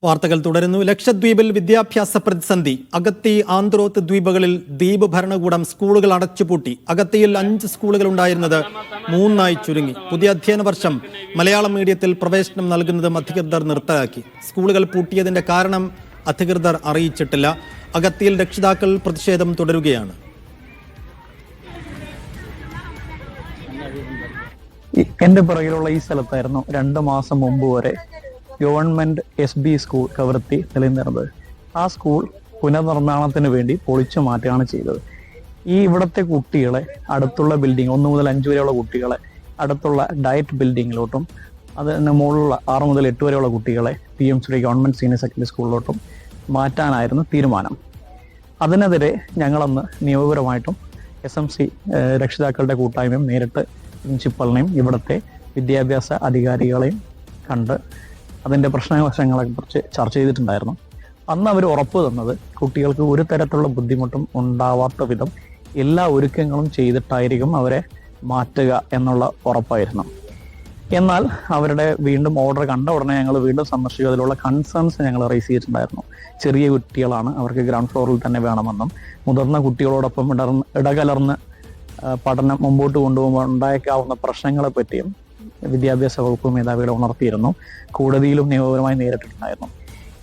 വാർത്തകൾ തുടരുന്നു. ലക്ഷദ്വീപിൽ വിദ്യാഭ്യാസ പ്രതിസന്ധി. അഗത്തി, ആന്ത്രോത്ത് ദ്വീപുകളിൽ ദ്വീപ് ഭരണകൂടം സ്കൂളുകൾ അടച്ചുപൂട്ടി. അഗത്തിയിൽ 5 സ്കൂളുകൾ ഉണ്ടായിരുന്നത് 3 ചുരുങ്ങി. പുതിയ അധ്യയന വർഷം മലയാളം മീഡിയത്തിൽ പ്രവേശനം നൽകുന്നതും അധികൃതർ നിർത്തലാക്കി. സ്കൂളുകൾ പൂട്ടിയതിന്റെ കാരണം അധികൃതർ അറിയിച്ചിട്ടില്ല. അഗത്തിയിൽ രക്ഷിതാക്കൾ പ്രതിഷേധം തുടരുകയാണ്. എന്റെ പുറകിലുള്ള ഈ സ്ഥലത്തായിരുന്നു 2 മാസം മുമ്പ് വരെ ഗവൺമെന്റ് SB സ്കൂൾ കവരത്തി നിലനിന്നിരുന്നത്. ആ സ്കൂൾ പുനർനിർമ്മാണത്തിന് വേണ്ടി പൊളിച്ചു മാറ്റുകയാണ് ചെയ്തത്. ഇവിടുത്തെ കുട്ടികളെ അടുത്തുള്ള ബിൽഡിംഗ് 1 മുതൽ 5 വരെയുള്ള കുട്ടികളെ അടുത്തുള്ള ഡയറ്റ് ബിൽഡിങ്ങിലോട്ടും അതിന് മുകളിലുള്ള 6 മുതൽ 8 വരെയുള്ള കുട്ടികളെ PMC ഗവൺമെന്റ് സീനിയർ സെക്കൻഡറി സ്കൂളിലോട്ടും മാറ്റാനായിരുന്നു തീരുമാനം. അതിനെതിരെ ഞങ്ങളന്ന് നിയമപരമായിട്ടും SMC രക്ഷിതാക്കളുടെ കൂട്ടായ്മയും നേരിട്ട് പ്രിൻസിപ്പലിനെയും ഇവിടുത്തെ വിദ്യാഭ്യാസ അധികാരികളെയും കണ്ട് അതിൻ്റെ പ്രശ്നവശങ്ങളെക്കുറിച്ച് ചർച്ച ചെയ്തിട്ടുണ്ടായിരുന്നു. അന്ന് അവർ ഉറപ്പ് തന്നത് കുട്ടികൾക്ക് ഒരു തരത്തിലുള്ള ബുദ്ധിമുട്ടും ഉണ്ടാവാത്ത വിധം എല്ലാ ഒരുക്കങ്ങളും ചെയ്തിട്ടായിരിക്കും അവരെ മാറ്റുക എന്നുള്ള ഉറപ്പായിരുന്നു. എന്നാൽ അവരുടെ വീണ്ടും ഓർഡർ കണ്ട ഉടനെ ഞങ്ങൾ വീണ്ടും സന്ദർശിച്ചു. അതിലുള്ള കൺസേൺസ് ഞങ്ങൾ റേസ് ചെയ്തിട്ടുണ്ടായിരുന്നു. ചെറിയ കുട്ടികളാണ്, അവർക്ക് ഗ്രൗണ്ട് ഫ്ലോറിൽ തന്നെ വേണമെന്നും മുതിർന്ന കുട്ടികളോടൊപ്പം ഇടകലർന്ന് പഠനം മുമ്പോട്ട് കൊണ്ടുപോകുമ്പോൾ ഉണ്ടായേക്കാവുന്ന പ്രശ്നങ്ങളെ പറ്റിയും വിദ്യാഭ്യാസ വകുപ്പ് മേധാവികളെ ഉണർത്തിയിരുന്നു. കോടതിയിലും നിയമപരമായി നേരിട്ടിട്ടുണ്ടായിരുന്നു.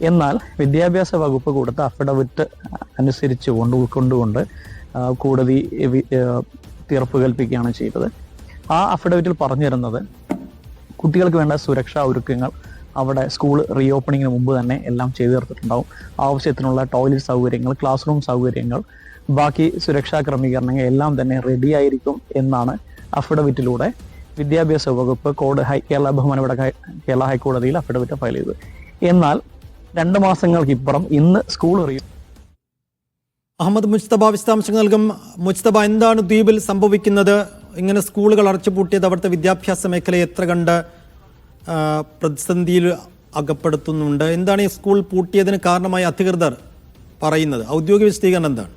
എന്നാൽ വിദ്യാഭ്യാസ വകുപ്പ് കൊടുത്ത അഫിഡവിറ്റ് അനുസരിച്ച് ഉൾക്കൊണ്ടുകൊണ്ട് കോടതി തീർപ്പ് കൽപ്പിക്കുകയാണ് ചെയ്തത്. ആ അഫിഡവിറ്റിൽ പറഞ്ഞിരുന്നത് കുട്ടികൾക്ക് വേണ്ട സുരക്ഷാ ഒരുക്കങ്ങൾ അവിടെ സ്കൂൾ റീഓപ്പണിങ്ങിന് മുമ്പ് തന്നെ എല്ലാം ചെയ്തു തീർത്തിട്ടുണ്ടാവും. ആവശ്യത്തിനുള്ള ടോയ്ലറ്റ് സൗകര്യങ്ങൾ, ക്ലാസ് റൂം സൗകര്യങ്ങൾ, ബാക്കി സുരക്ഷാ ക്രമീകരണങ്ങൾ എല്ലാം തന്നെ റെഡിയായിരിക്കും എന്നാണ് അഫിഡവിറ്റിലൂടെ വിദ്യാഭ്യാസ വകുപ്പ് കേരള ബഹുമാനപ്പെട്ട കേരള ഹൈക്കോടതിയിൽ അഫിഡവിറ്റ് ഫയൽ ചെയ്തു. എന്നാൽ 2 മാസങ്ങൾക്കിപ്പുറം ഇന്ന് സ്കൂൾ അഹമ്മദ് മുജ്തബ വിശദാംശങ്ങൾ നൽകും. മുജ്തബ, എന്താണ് ദ്വീപിൽ സംഭവിക്കുന്നത്? ഇങ്ങനെ സ്കൂളുകൾ അടച്ചുപൂട്ടിയത് അവിടുത്തെ വിദ്യാഭ്യാസ മേഖലയെ എത്ര കണ്ട് പ്രതിസന്ധിയിൽ അകപ്പെടുത്തുന്നുണ്ട്? എന്താണ് ഈ സ്കൂൾ പൂട്ടിയതിന് കാരണമായി അധികൃതർ പറയുന്നത്? ഔദ്യോഗിക വിശദീകരണം എന്താണ്?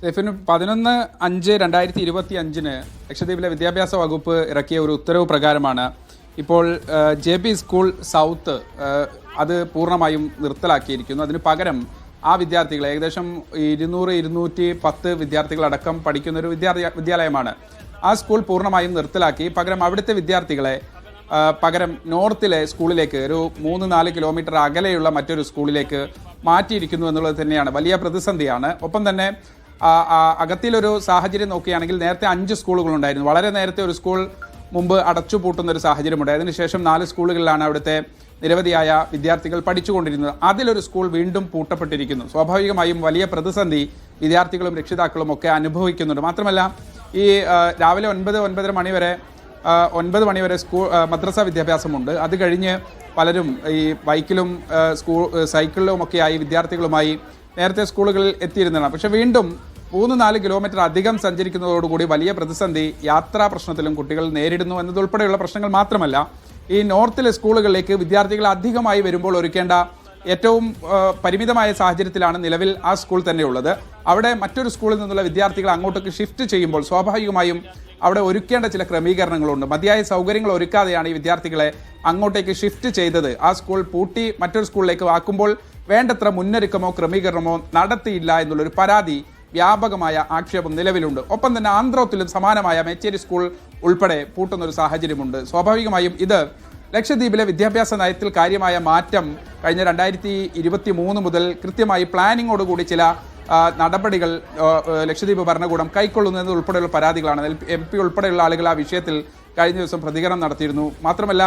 11/5/2025 ലക്ഷദ്വീപിലെ വിദ്യാഭ്യാസ വകുപ്പ് ഇറക്കിയ ഒരു ഉത്തരവ് പ്രകാരമാണ് ഇപ്പോൾ JP സ്കൂൾ സൗത്ത് അത് പൂർണ്ണമായും നിർത്തലാക്കിയിരിക്കുന്നു. അതിന് പകരം ആ വിദ്യാർത്ഥികളെ ഏകദേശം 200-210 വിദ്യാർത്ഥികളടക്കം പഠിക്കുന്ന ഒരു വിദ്യാലയമാണ്. ആ സ്കൂൾ പൂർണ്ണമായും നിർത്തലാക്കി പകരം അവിടുത്തെ വിദ്യാർത്ഥികളെ പകരം നോർത്തിലെ സ്കൂളിലേക്ക് ഒരു 3-4 കിലോമീറ്റർ അകലെയുള്ള മറ്റൊരു സ്കൂളിലേക്ക് മാറ്റിയിരിക്കുന്നു എന്നുള്ളത് തന്നെയാണ് വലിയ പ്രതിസന്ധിയാണ്. ഒപ്പം തന്നെ അകത്തിലൊരു സാഹചര്യം നോക്കുകയാണെങ്കിൽ നേരത്തെ 5 സ്കൂളുകളുണ്ടായിരുന്നു. വളരെ നേരത്തെ ഒരു സ്കൂൾ മുമ്പ് അടച്ചുപൂട്ടുന്ന ഒരു സാഹചര്യമുണ്ട്. അതിനുശേഷം 4 സ്കൂളുകളിലാണ് അവിടുത്തെ നിരവധിയായ വിദ്യാർത്ഥികൾ പഠിച്ചുകൊണ്ടിരുന്നത്. അതിലൊരു സ്കൂൾ വീണ്ടും പൂട്ടപ്പെട്ടിരിക്കുന്നു. സ്വാഭാവികമായും വലിയ പ്രതിസന്ധി വിദ്യാർത്ഥികളും രക്ഷിതാക്കളും ഒക്കെ അനുഭവിക്കുന്നുണ്ട്. മാത്രമല്ല ഈ രാവിലെ 9-9:30 മണി വരെ 9 മണി വരെ മദ്രസ വിദ്യാഭ്യാസമുണ്ട്. അത് കഴിഞ്ഞ് പലരും ഈ ബൈക്കിലും സൈക്കിളിലുമൊക്കെയായി വിദ്യാർത്ഥികളുമായി നേരത്തെ സ്കൂളുകളിൽ എത്തിയിരുന്നതാണ്. പക്ഷെ വീണ്ടും 3-4 കിലോമീറ്റർ അധികം സഞ്ചരിക്കുന്നതോടുകൂടി വലിയ പ്രതിസന്ധി യാത്രാ പ്രശ്നത്തിലും കുട്ടികൾ നേരിടുന്നു എന്നതുൾപ്പെടെയുള്ള പ്രശ്നങ്ങൾ മാത്രമല്ല, ഈ നോർത്തിലെ സ്കൂളുകളിലേക്ക് വിദ്യാർത്ഥികൾ അധികമായി വരുമ്പോൾ ഒരുക്കേണ്ട ഏറ്റവും പരിമിതമായ സാഹചര്യത്തിലാണ് നിലവിൽ ആ സ്കൂൾ തന്നെയുള്ളത്. അവിടെ മറ്റൊരു സ്കൂളിൽ നിന്നുള്ള വിദ്യാർത്ഥികൾ അങ്ങോട്ടേക്ക് ഷിഫ്റ്റ് ചെയ്യുമ്പോൾ സ്വാഭാവികമായും അവിടെ ഒരുക്കേണ്ട ചില ക്രമീകരണങ്ങളുണ്ട്. മതിയായ സൗകര്യങ്ങൾ ഒരുക്കാതെയാണ് ഈ വിദ്യാർത്ഥികളെ അങ്ങോട്ടേക്ക് ഷിഫ്റ്റ് ചെയ്തത്. ആ സ്കൂൾ പൂട്ടി മറ്റൊരു സ്കൂളിലേക്ക് ആക്കുമ്പോൾ വേണ്ടത്ര മുന്നൊരുക്കമോ ക്രമീകരണമോ നടത്തിയില്ല എന്നുള്ളൊരു പരാതി, വ്യാപകമായ ആക്ഷേപം നിലവിലുണ്ട്. ഒപ്പം തന്നെ ആന്ധ്രോത്തിലും സമാനമായ മേച്ചേരി സ്കൂൾ ഉൾപ്പെടെ പൂട്ടുന്നൊരു സാഹചര്യമുണ്ട്. സ്വാഭാവികമായും ഇത് ലക്ഷദ്വീപിലെ വിദ്യാഭ്യാസ നയത്തിൽ കാര്യമായ മാറ്റം കഴിഞ്ഞ 2023 മുതൽ കൃത്യമായി പ്ലാനിങ്ങോടുകൂടി ചില നടപടികൾ ലക്ഷദ്വീപ് ഭരണകൂടം കൈക്കൊള്ളുന്നത് ഉൾപ്പെടെയുള്ള പരാതികളാണ്. MP ഉൾപ്പെടെയുള്ള ആളുകൾ ആ വിഷയത്തിൽ കഴിഞ്ഞ ദിവസം പ്രതികരണം നടത്തിയിരുന്നു. മാത്രമല്ല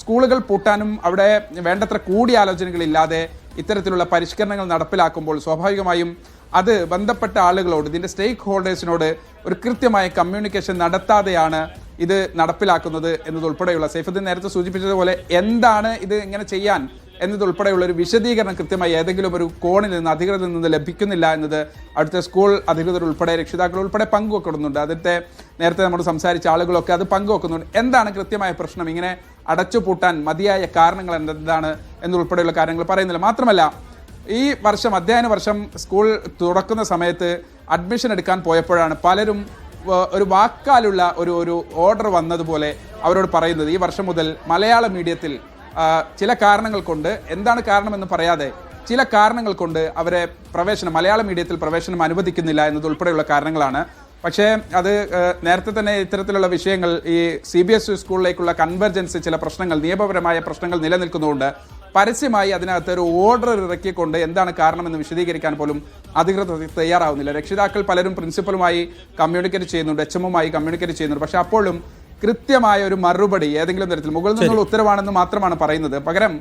സ്കൂളുകൾ പൂട്ടാനും അവിടെ വേണ്ടത്ര കൂടിയാലോചനകളില്ലാതെ ഇത്തരത്തിലുള്ള പരിഷ്കരണങ്ങൾ നടപ്പിലാക്കുമ്പോൾ സ്വാഭാവികമായും അത് ബന്ധപ്പെട്ട ആളുകളോട്, ഇതിൻ്റെ സ്റ്റേക്ക് ഹോൾഡേഴ്സിനോട് ഒരു കൃത്യമായ കമ്മ്യൂണിക്കേഷൻ നടത്താതെയാണ് ഇത് നടപ്പിലാക്കുന്നത് എന്നതുൾപ്പെടെയുള്ള സൈഫുദ്ദീൻ നേരത്തെ സൂചിപ്പിച്ചതുപോലെ എന്താണ് ഇത് ഇങ്ങനെ ചെയ്യാൻ എന്നതുൾപ്പെടെയുള്ള ഒരു വിശദീകരണം കൃത്യമായി ഏതെങ്കിലും ഒരു കോണിൽ നിന്ന് അധികൃതരിൽ നിന്ന് ലഭിക്കുന്നില്ല എന്നത് അവിടുത്തെ സ്കൂൾ അധികൃതർ ഉൾപ്പെടെ രക്ഷിതാക്കൾ ഉൾപ്പെടെ പങ്കുവെക്കുന്നുണ്ട്. അതിൻ്റെ നേരത്തെ നമ്മൾ സംസാരിച്ച ആളുകളൊക്കെ അത് പങ്കുവെക്കുന്നുണ്ട്. എന്താണ് കൃത്യമായ പ്രശ്നം, ഇങ്ങനെ അടച്ചുപൂട്ടാൻ മതിയായ കാരണങ്ങൾ എന്താണ് എന്നുൾപ്പെടെയുള്ള കാര്യങ്ങൾ പറയുന്നില്ല. മാത്രമല്ല ഈ വർഷം അധ്യയന വർഷം സ്കൂൾ തുറക്കുന്ന സമയത്ത് അഡ്മിഷൻ എടുക്കാൻ പോയപ്പോഴാണ് പലരും ഒരു വാക്കാലുള്ള ഒരു ഓർഡർ വന്നതുപോലെ അവരോട് പറയുന്നത് ഈ വർഷം മുതൽ മലയാള മീഡിയത്തിൽ ചില കാരണങ്ങൾ കൊണ്ട്, എന്താണ് കാരണമെന്ന് പറയാതെ ചില കാരണങ്ങൾ കൊണ്ട് അവരെ മലയാള മീഡിയത്തിൽ പ്രവേശനം അനുവദിക്കുന്നില്ല എന്നതുൾപ്പെടെയുള്ള കാരണങ്ങളാണ്. പക്ഷേ അത് നേരത്തെ തന്നെ ഇത്തരത്തിലുള്ള വിഷയങ്ങൾ ഈ CBSE സ്കൂളിലേക്കുള്ള കൺവെർജൻസ് ചില പ്രശ്നങ്ങൾ, നിയമപരമായ പ്രശ്നങ്ങൾ നിലനിൽക്കുന്നതുകൊണ്ട് പരസ്യമായി അതിനകത്ത് ഒരു ഓർഡർ ഇറക്കിക്കൊണ്ട് എന്താണ് കാരണമെന്ന് വിശദീകരിക്കാൻ പോലും അധികൃതർ തയ്യാറാവുന്നില്ല. രക്ഷിതാക്കൾ പലരും പ്രിൻസിപ്പലുമായി കമ്മ്യൂണിക്കേറ്റ് ചെയ്യുന്നുണ്ട്, HMമായി കമ്മ്യൂണിക്കേറ്റ് ചെയ്യുന്നുണ്ട്. പക്ഷെ അപ്പോഴും കൃത്യമായ ഒരു മറുപടി ഏതെങ്കിലും തരത്തിൽ മുകളിൽ നിന്നുള്ള ഉത്തരവാണെന്ന് മാത്രമാണ് പറയുന്നത്. പകരം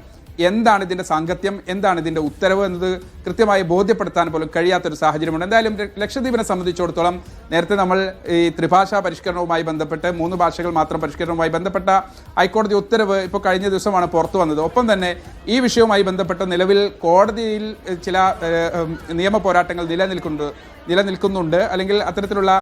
എന്താണ് ഇതിന്റെ സാങ്കത്യം, എന്താണ് ഇതിന്റെ ഉത്തരവ് എന്നത് കൃത്യമായി ബോധ്യപ്പെടുത്താൻ പോലും കഴിയാത്തൊരു സാഹചര്യമുണ്ട്. എന്തായാലും ലക്ഷദ്വീപിനെ സംബന്ധിച്ചിടത്തോളം നേരത്തെ നമ്മൾ ഈ ത്രിഭാഷാ പരിഷ്കരണവുമായി ബന്ധപ്പെട്ട് 3 ഭാഷകൾ മാത്രം പരിഷ്കരണവുമായി ബന്ധപ്പെട്ട ഹൈക്കോടതി ഉത്തരവ് ഇപ്പോൾ കഴിഞ്ഞ ദിവസമാണ് പുറത്തു വന്നത്. ഒപ്പം തന്നെ ഈ വിഷയവുമായി ബന്ധപ്പെട്ട് നിലവിൽ കോടതിയിൽ ചില നിയമ പോരാട്ടങ്ങൾ നിലനിൽക്കുന്നുണ്ട്, അല്ലെങ്കിൽ അത്തരത്തിലുള്ള